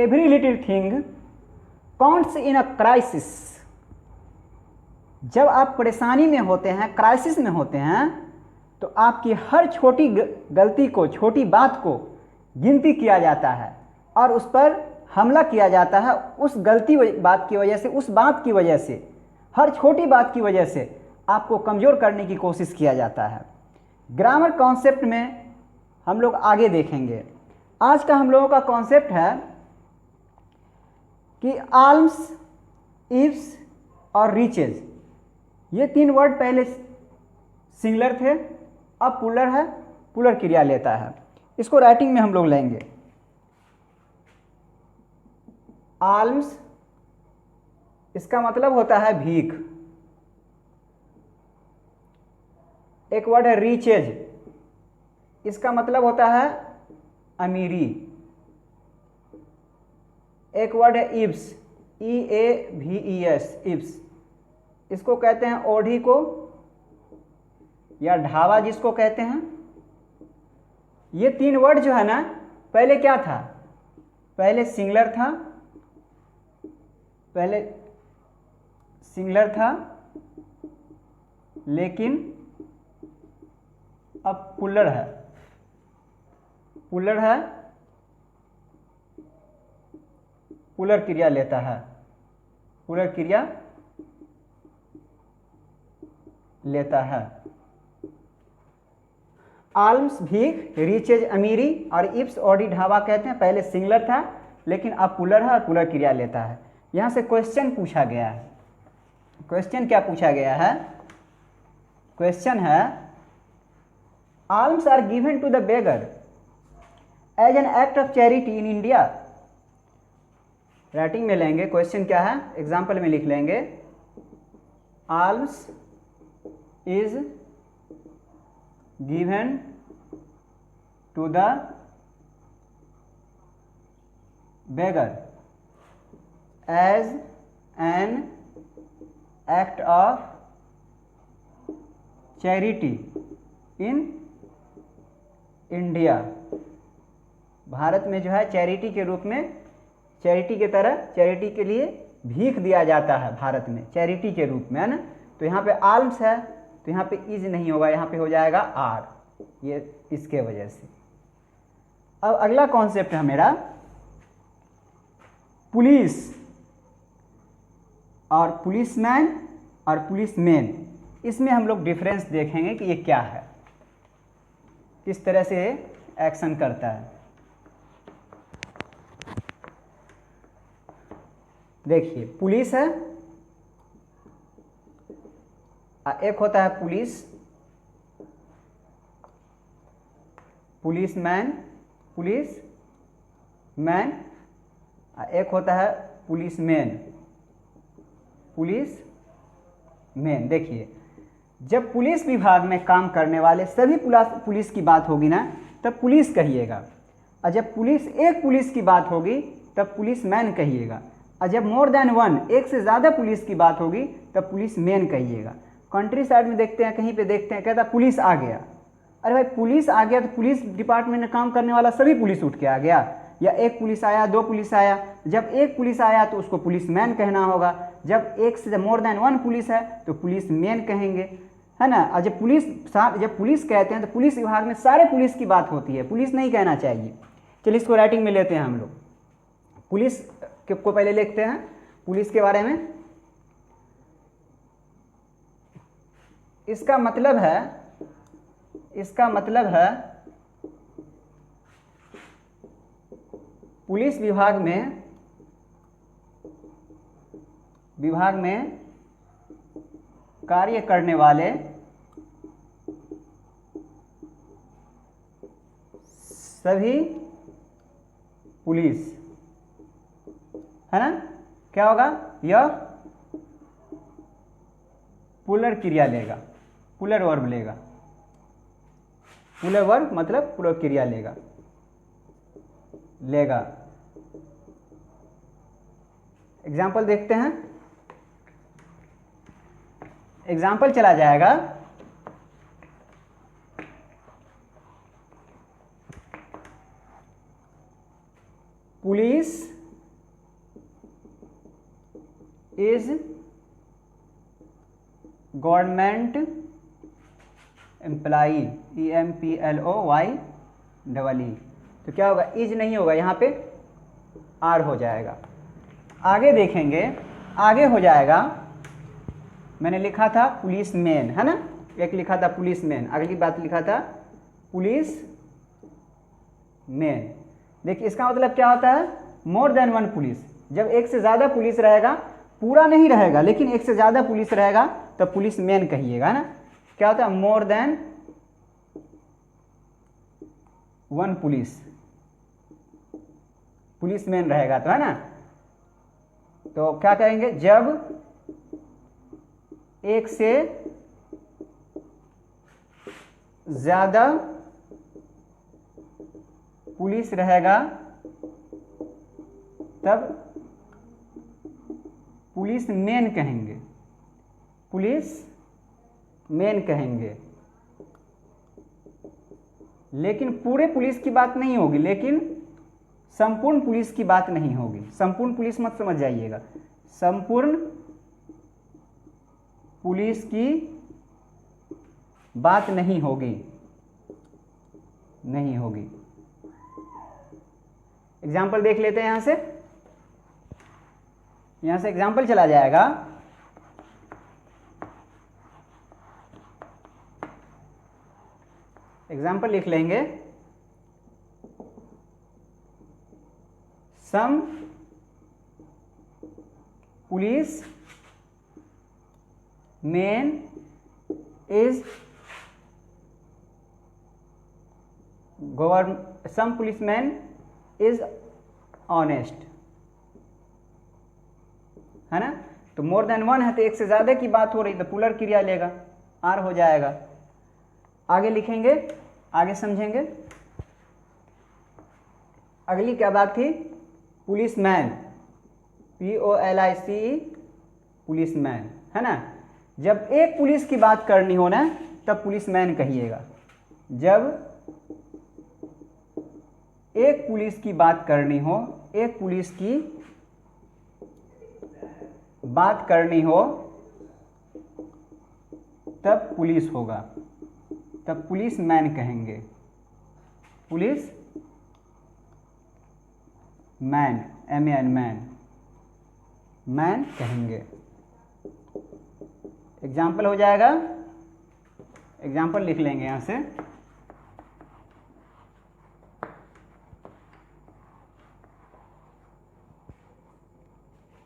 Every little thing counts in a crisis. जब आप परेशानी में होते हैं, क्राइसिस में होते हैं, तो आपकी हर छोटी गलती को, छोटी बात को गिनती किया जाता है और उस पर हमला किया जाता है। उस गलती बात की वजह से, उस बात की वजह से, हर छोटी बात की वजह से आपको कमज़ोर करने की कोशिश किया जाता है। ग्रामर कॉन्सेप्ट में हम लोग आगे देखेंगे। आज का हम लोगों का कॉन्सेप्ट है कि आल्म्स, इफ्स और रीचेज, ये तीन वर्ड पहले सिंगुलर थे, अब प्लूरल है, प्लूरल क्रिया लेता है। इसको राइटिंग में हम लोग लेंगे। आल्म्स, इसका मतलब होता है भीख। एक वर्ड है रीचेज, इसका मतलब होता है अमीरी। एक वर्ड है इब्स, EAVES, इब्स, इसको कहते हैं ओढ़ी को या ढावा जिसको कहते हैं। ये तीन वर्ड जो है ना, पहले क्या था? पहले सिंगुलर था, पहले सिंगुलर था, लेकिन अब प्लूरल है। प्लूरल है, प्लूरल क्रिया लेता है, प्लूरल क्रिया लेता है। आल्म्स भीख, रीचेज अमीरी और इब्स ओढ़ी ढाबा कहते हैं। पहले सिंगुलर था लेकिन अब प्लूरल है और प्लूरल क्रिया लेता है। यहाँ से क्वेश्चन पूछा गया है। क्वेश्चन क्या पूछा गया है? क्वेश्चन है, alms are given to the beggar as an act of charity in India. Writing में लेंगे। क्वेश्चन क्या है, एग्जाम्पल में लिख लेंगे। Alms is given to the beggar as an act of charity in India. Bharat में जो है चैरिटी के रूप में, चैरिटी के तरह, चैरिटी के लिए भीख दिया जाता है भारत में, चैरिटी के रूप में, है ना। तो यहाँ पे आल्म्स है तो यहाँ पे इज नहीं होगा, यहाँ पे हो जाएगा आर, ये इसके वजह से। अब अगला कॉन्सेप्ट है मेरा पुलिस और पुलिसमैन और पुलिसमैन। इसमें हम लोग डिफरेंस देखेंगे कि ये क्या है, किस तरह से एक्शन करता है। देखिए, पुलिस है, एक होता है पुलिस, पुलिसमैन, पुलिसमैन, एक होता है पुलिसमैन, पुलिसमैन। देखिए, जब पुलिस विभाग में काम करने वाले सभी पुलिस की बात होगी ना, तब पुलिस कहिएगा, और जब एक पुलिस की बात होगी तब पुलिसमैन कहिएगा, और जब मोर देन वन, एक से ज़्यादा पुलिस की बात होगी तब पुलिसमैन कहिएगा। कंट्री साइड में देखते हैं, कहीं पे देखते हैं, कहता पुलिस आ गया। अरे भाई, पुलिस आ गया तो पुलिस डिपार्टमेंट में काम करने वाला सभी पुलिस उठ के आ गया, या एक पुलिस आया, दो पुलिस आया। जब एक पुलिस आया तो उसको पुलिसमैन कहना होगा, जब एक से मोर देन वन पुलिस है तो पुलिसमैन कहेंगे, है ना। और जब पुलिस कहते हैं तो पुलिस विभाग में सारे पुलिस की बात होती है, पुलिस नहीं कहना चाहिए। चलिए इसको राइटिंग में लेते हैं हम लोग। पुलिस को पहले लिखते हैं, पुलिस के बारे में। इसका मतलब है पुलिस विभाग में कार्य करने वाले सभी पुलिस, है ना। क्या होगा? यह प्लूरल क्रिया लेगा, प्लूरल वर्ब लेगा। प्लूरल वर्ब मतलब प्लूरल क्रिया लेगा। एग्जाम्पल देखते हैं। एग्जाम्पल चला जाएगा, police is government employee, EMPLOYEE। तो क्या होगा, इज नहीं होगा, यहाँ पे आर हो जाएगा। आगे देखेंगे, आगे हो जाएगा, मैंने लिखा था पुलिस मैन, है ना, एक लिखा था पुलिस मैन, अगली बात लिखा था पुलिस मैन। देखिए इसका मतलब क्या होता है, मोर देन वन पुलिस। जब एक से ज़्यादा पुलिस रहेगा, पूरा नहीं रहेगा लेकिन एक से ज़्यादा पुलिस रहेगा तो पुलिस मैन कहिएगा, है ना। क्या होता है, more than one police man रहेगा तो, है ना। तो क्या कहेंगे, जब एक से ज़्यादा पुलिस रहेगा तब पुलिस मैन कहेंगे, पुलिस मैन कहेंगे। लेकिन पूरे पुलिस की बात नहीं होगी, लेकिन संपूर्ण पुलिस की बात नहीं होगी। संपूर्ण पुलिस मत समझ जाइएगा, संपूर्ण पुलिस की बात नहीं होगी, नहीं होगी। एग्जाम्पल देख लेते हैं, यहां से एग्जाम्पल चला जाएगा। एग्जाम्पल लिख लेंगे, some police man is some policeman is honest, है ना। तो मोर देन वन है तो एक से ज्यादा की बात हो रही तो पुलर क्रिया लेगा, आर हो जाएगा। आगे लिखेंगे, आगे समझेंगे। अगली क्या बात थी, पुलिसमैन, POLICE, पुलिसमैन, है ना। जब एक पुलिस की बात करनी हो ना तब पुलिसमैन कहिएगा। जब एक पुलिस की बात करनी हो, एक पुलिस की बात करनी हो तब पुलिस होगा, तब पुलिस मैन कहेंगे, पुलिस मैन, MAN, मैन कहेंगे। एग्जाम्पल हो जाएगा, एग्जाम्पल लिख लेंगे यहां से।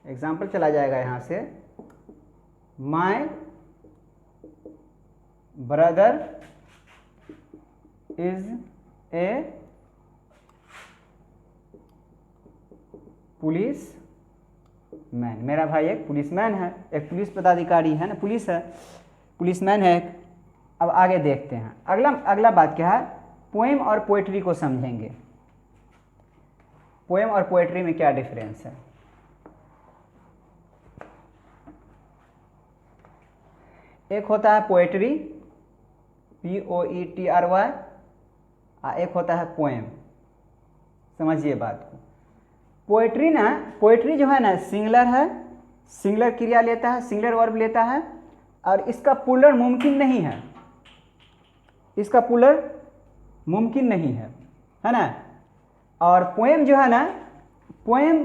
एग्जाम्पल चला जाएगा यहां से, my brother is a police man. मेरा भाई एक पुलिसमैन है, एक पुलिस पदाधिकारी है ना, पुलिस है, पुलिसमैन है। अब आगे देखते हैं, अगला बात क्या है, पोएम और पोएट्री को समझेंगे। पोएम और पोएट्री में क्या डिफरेंस है। एक होता है पोएट्री, POETRY, एक होता है पोएम। समझिए बात को। पोएट्री ना, पोएट्री जो है ना सिंगुलर है, सिंगुलर क्रिया लेता है, सिंगुलर वर्ब लेता है और इसका पुलर मुमकिन नहीं है, इसका पुलर मुमकिन नहीं है ना। और पोएम जो है ना, पोएम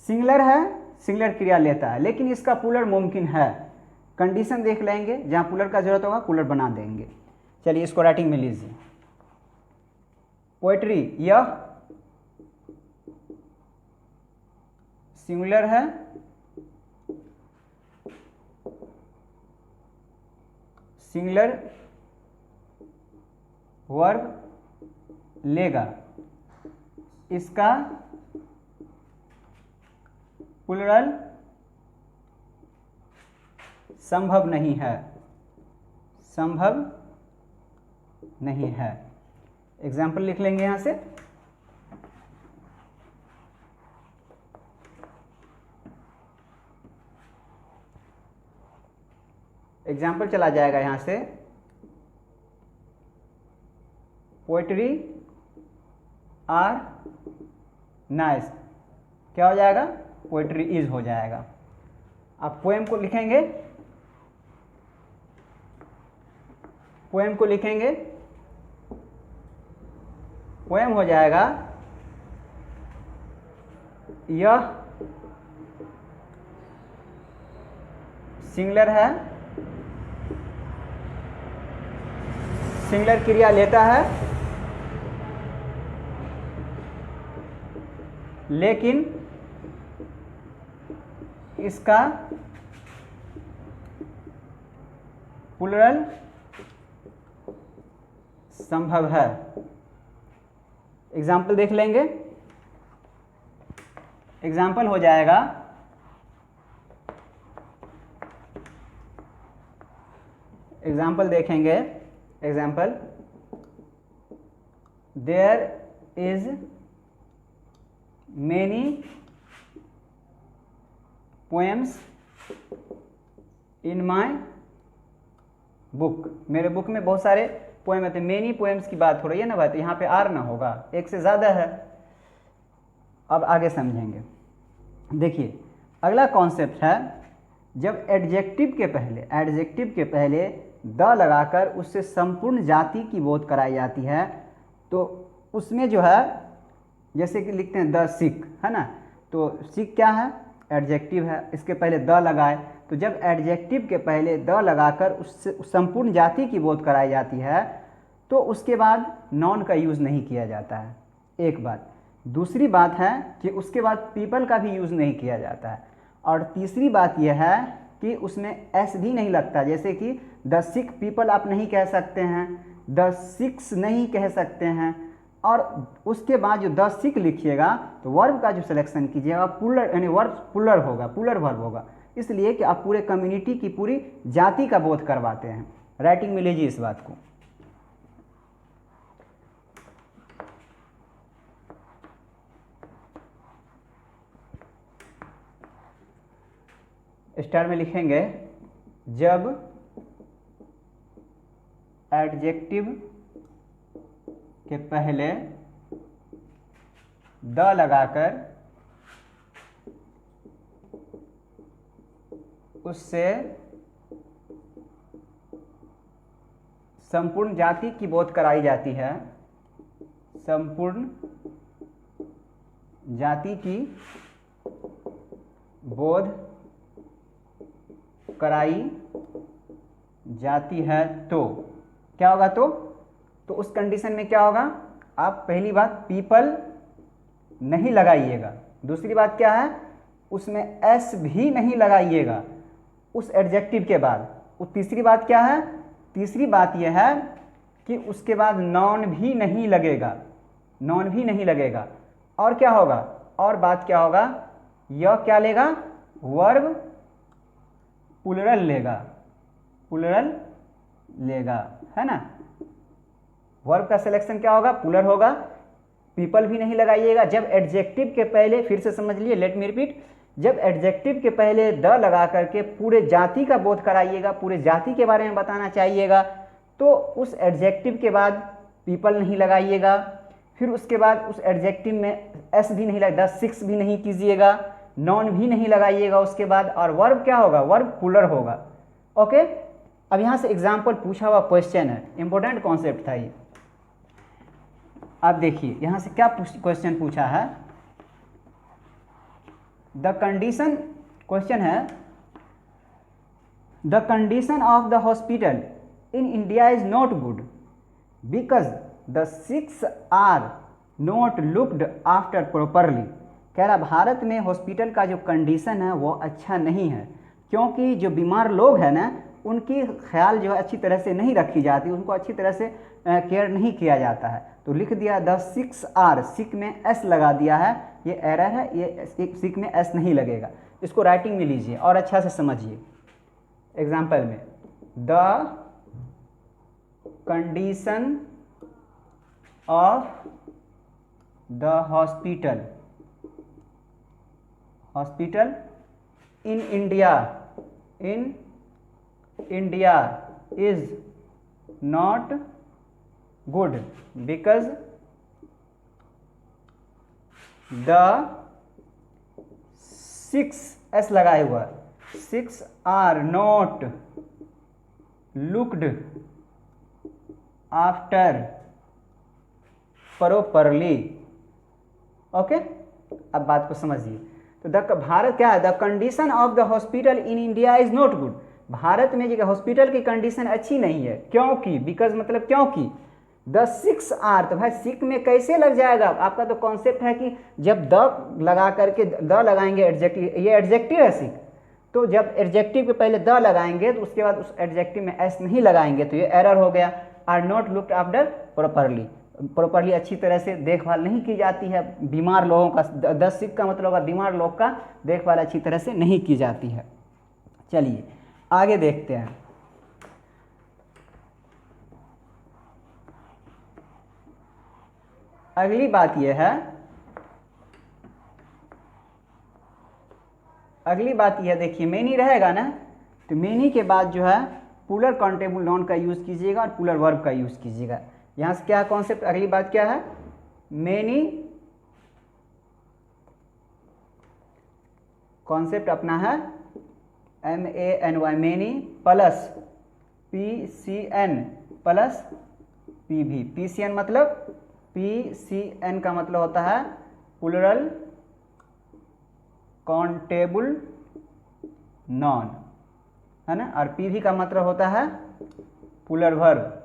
सिंगुलर है, सिंगुलर क्रिया लेता है लेकिन इसका पुलर मुमकिन है। कंडीशन देख लेंगे, जहाँ पुलर का जरूरत होगा पुलर बना देंगे। चलिए इसको राइटिंग में लीजिए। पोएट्री यह सिंगुलर है, सिंगुलर वर्ब लेगा, इसका प्लुरल संभव नहीं है, संभव नहीं है। एग्जाम्पल लिख लेंगे यहां से। एग्जाम्पल चला जाएगा यहां से, पोएट्री आर नाइस, क्या हो जाएगा, पोएट्री इज हो जाएगा। आप पोएम को लिखेंगे, पोएम को लिखेंगे, पोएम हो जाएगा यह सिंगुलर है, सिंगुलर क्रिया लेता है, लेकिन इसका प्लूरल संभव है। एग्जाम्पल देख लेंगे। एग्जाम्पल हो जाएगा एग्जाम्पल देखेंगे। Example, there is many poems in my book. मेरे बुक में बहुत सारे पोएम है, मेनी पोएम्स की बात हो रही है ना बात, यहाँ पे आर ना होगा, एक से ज़्यादा है। अब आगे समझेंगे। देखिए अगला कॉन्सेप्ट है, जब एडजेक्टिव के पहले द लगाकर उससे संपूर्ण जाति की बोध कराई जाती है, तो उसमें जो है जैसे कि लिखते हैं द सिख, है ना, तो सिख क्या है, एडजेक्टिव है, इसके पहले द लगाए, तो जब एडजेक्टिव के पहले द लगाकर उससे संपूर्ण जाति की बोध कराई जाती है तो उसके बाद नॉन का यूज़ नहीं किया जाता है, एक बात। दूसरी बात है कि उसके बाद पीपल का भी यूज़ नहीं किया जाता है, और तीसरी बात यह है कि उसमें एस भी नहीं लगता, जैसे कि द सिख पीपल आप नहीं कह सकते हैं, द सिक्स नहीं कह सकते हैं, और उसके बाद जो द सिख लिखिएगा तो वर्ब का जो सिलेक्शन कीजिएगा पुलर, यानी वर्ब पुलर होगा, पुलर वर्ब होगा, इसलिए कि आप पूरे कम्युनिटी की पूरी जाति का बोध करवाते हैं। राइटिंग में लीजिए इस बात को। स्टार में लिखेंगे, जब एडजेक्टिव के पहले द लगाकर उससे संपूर्ण जाति की बोध कराई जाती है, संपूर्ण जाति की बोध कराई जाती है, तो क्या होगा, तो उस कंडीशन में क्या होगा, आप पहली बात पीपल नहीं लगाइएगा, दूसरी बात क्या है, उसमें एस भी नहीं लगाइएगा उस एडजेक्टिव के बाद, और तीसरी बात क्या है, तीसरी बात यह है कि उसके बाद नॉन भी नहीं लगेगा, नॉन भी नहीं लगेगा, और क्या होगा, और बात क्या होगा, यह क्या लेगा, वर्ब प्लूरल लेगा, प्लूरल लेगा, है ना। वर्ब का सिलेक्शन क्या होगा, प्लूरल होगा, पीपल भी नहीं लगाइएगा। जब एडजेक्टिव के पहले, फिर से समझ लिए, लेट मी रिपीट, जब एडजेक्टिव के पहले द लगा करके पूरे जाति का बोध कराइएगा, पूरे जाति के बारे में बताना चाहिएगा, तो उस एडजेक्टिव के बाद पीपल नहीं लगाइएगा, फिर उसके बाद उस एडजेक्टिव में एस भी नहीं लगा, द सिक्स भी नहीं कीजिएगा, नॉन भी नहीं लगाइएगा उसके बाद, और वर्ब क्या होगा, वर्ब प्लूरल होगा। ओके, अब यहाँ से एग्जाम्पल पूछा हुआ क्वेश्चन है, इंपॉर्टेंट कॉन्सेप्ट था ये। आप देखिए यहाँ से क्या क्वेश्चन पूछा है, द कंडीशन, क्वेश्चन है, the condition of the hospital in India is not good because the sicks are not looked after properly. कह रहा भारत में हॉस्पिटल का जो कंडीशन है वो अच्छा नहीं है, क्योंकि जो बीमार लोग हैं ना उनकी ख्याल जो है अच्छी तरह से नहीं रखी जाती, उनको अच्छी तरह से केयर नहीं किया जाता है। तो लिख दिया द सिक्स आर, सिक में एस लगा दिया है, ये एरर है, ये सिक में एस नहीं लगेगा। इसको राइटिंग में लीजिए और अच्छा से समझिए। एग्जाम्पल में, the condition of the hospital in India is not good because the six S लगाए हुआ, 6 are not looked after properly। Okay, अब बात को समझिए। तो भारत क्या है, the condition of the hospital in India is not good. Bharat में जो हॉस्पिटल की कंडीशन अच्छी नहीं है, क्योंकि बिकॉज मतलब क्योंकि द 6 आर, तो भाई सिक में कैसे लग जाएगा, आपका तो कॉन्सेप्ट है कि जब द लगा करके द लगाएंगे एडजेक्टिव, ये एडजेक्टिव है सिक, तो जब एडजेक्टिव के पहले द लगाएंगे तो उसके बाद उस एडजेक्टिव में एस नहीं लगाएंगे तो ये एरर हो गया। Are not looked after properly अच्छी तरह से देखभाल नहीं की जाती है बीमार लोगों का, 10 सिक का मतलब होगा बीमार लोग का देखभाल अच्छी तरह से नहीं की जाती है। चलिए आगे देखते हैं। अगली बात यह है, अगली बात यह देखिए, मेनी रहेगा ना, तो मेनी के बाद जो है पुलर काउंटेबल नाउन का यूज़ कीजिएगा और पुलर वर्ब का यूज़ कीजिएगा। यहाँ से क्या कॉन्सेप्ट, अगली बात क्या है, मेनी कॉन्सेप्ट अपना है MANY, many plus PCN plus PV। PCN मतलब PCN का मतलब होता है प्लूरल काउंटेबल नॉन, है ना, और PV का मतलब होता है पुलर वर्ब,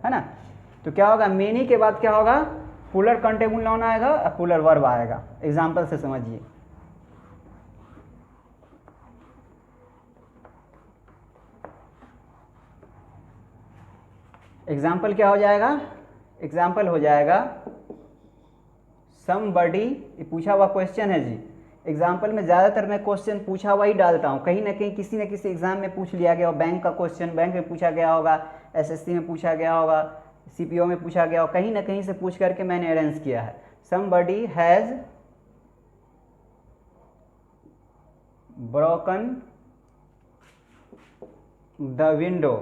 है ना। तो क्या होगा, मेनी के बाद क्या होगा, पुलर काउंटेबल नॉन आएगा और पुलर वर्ब आएगा। एग्जाम्पल से समझिए। एग्जाम्पल क्या हो जाएगा, एग्जाम्पल हो जाएगा समबडी, ये पूछा हुआ क्वेश्चन है जी। एग्जाम्पल में ज़्यादातर मैं क्वेश्चन पूछा हुआ ही डालता हूँ, कहीं ना कहीं किसी न किसी एग्जाम में पूछ लिया गया हो, बैंक का क्वेश्चन बैंक में पूछा गया होगा, SSC में पूछा गया होगा, CPO में पूछा गया होगा, कहीं ना कहीं से पूछ करके मैंने अरेंज किया है। Somebody has broken the window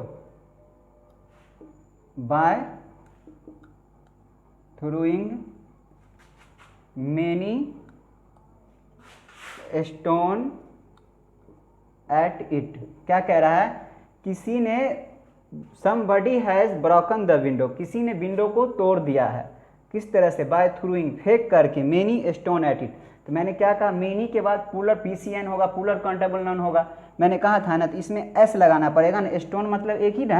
by throwing many stone at it। क्या कह रहा है, किसी ने somebody has broken the window, किसी ने विंडो को तोड़ दिया है, किस तरह से, by throwing फेंक करके, many stone at it। तो मैंने क्या कहा, मेनी के बाद पुलर PCN होगा, पुलर काउंटेबल नाउन होगा। मैंने कहा था ना, तो इसमें S लगाना पड़ेगा ना, स्टोन मतलब एक ही ना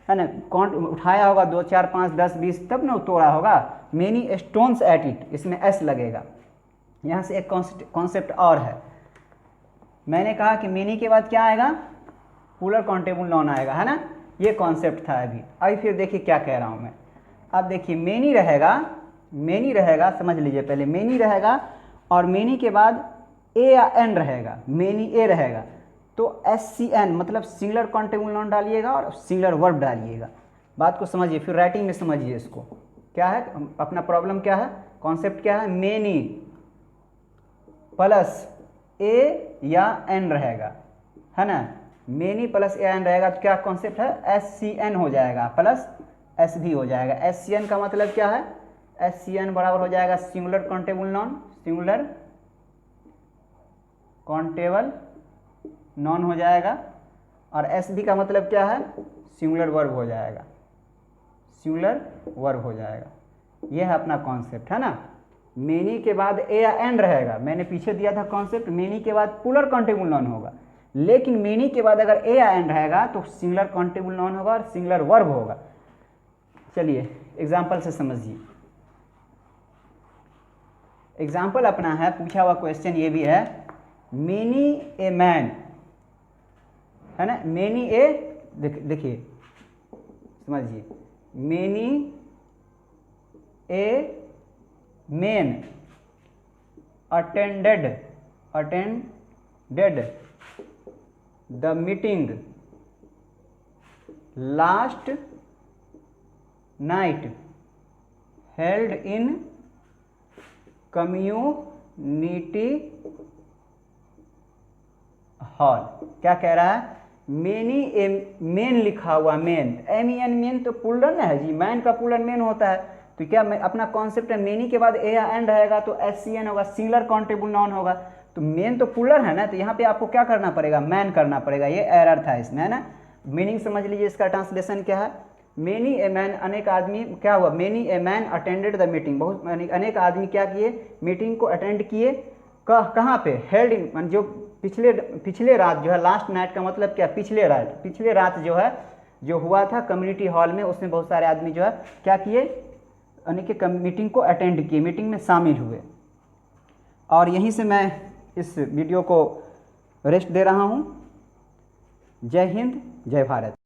है ना, काउंट उठाया होगा 2 4 5 10 20 तब ना तोड़ा होगा, मेनी स्टोन्स एट इट, इसमें एस लगेगा। यहाँ से एक कॉन्सेप्ट और है, मैंने कहा कि मेनी के बाद क्या आएगा, पुलर काउंटेबल नाउन आएगा, है ना, ये कॉन्सेप्ट था अभी फिर देखिए क्या कह रहा हूँ मैं। अब देखिए मेनी रहेगा, समझ लीजिए पहले, मेनी रहेगा और मेनी के बाद ए या एन रहेगा, मेनी ए रहेगा, तो SCN मतलब सिंगुलर काउंटेबल नाउन डालिएगा और सिंगुलर वर्ब डालिएगा। बात को समझिए, फिर राइटिंग में समझिए इसको। क्या है अपना प्रॉब्लम, क्या है कॉन्सेप्ट, क्या है, मेनी प्लस ए या एन रहेगा, है ना, मेनी प्लस ए एन रहेगा, तो क्या कॉन्सेप्ट है, SCN हो जाएगा प्लस S भी हो जाएगा। SCN का मतलब क्या है, SCN बराबर हो जाएगा singular countable noun, singular countable noun हो जाएगा, और SB का मतलब क्या है, सिंगुलर वर्ब हो जाएगा, सिंगुलर वर्ब हो जाएगा। यह है अपना कॉन्सेप्ट, है ना। मेनी के बाद ए या एन रहेगा, मैंने पीछे दिया था कॉन्सेप्ट, मेनी के बाद पुलर काउंटेबल नॉन होगा, लेकिन मेनी के बाद अगर ए या एन रहेगा तो सिंगुलर काउंटेबल नॉन होगा और सिंगुलर वर्ब होगा। चलिए एग्जाम्पल से समझिए। एग्जाम्पल अपना है, पूछा हुआ क्वेश्चन ये भी है, मेनी ए मैन, है ना, मेनी ए, देखिए समझिए, many a man attended the meeting last night held in community hall. क्या कह रहा है, मेनी ए मेन लिखा हुआ, मेन MEN मेन तो पुलर ना है जी, मैन का पुलर मेन होता है, तो क्या अपना कॉन्सेप्ट है, मेनी के बाद ए या एन रहेगा तो SCN होगा, सिंगुलर काउंटेबल नाउन होगा, तो मेन तो पुलर है ना, तो यहाँ पे आपको क्या करना पड़ेगा, मैन करना पड़ेगा। ये एरर था इसमें, है ना। मीनिंग समझ लीजिए, इसका ट्रांसलेशन क्या है, मेनी ए मैन, अनेक आदमी, क्या हुआ, many a man attended the meeting, बहुत अनेक आदमी क्या किए, मीटिंग को अटेंड किए। कहाँ पे, हेल्ड इन, जो पिछले रात जो है, लास्ट नाइट का मतलब क्या, पिछले रात जो है जो हुआ था कम्युनिटी हॉल में, उसमें बहुत सारे आदमी जो है क्या किए, यानी कि मीटिंग को अटेंड किए, मीटिंग में शामिल हुए। और यहीं से मैं इस वीडियो को रेस्ट दे रहा हूँ। जय हिंद, जय भारत।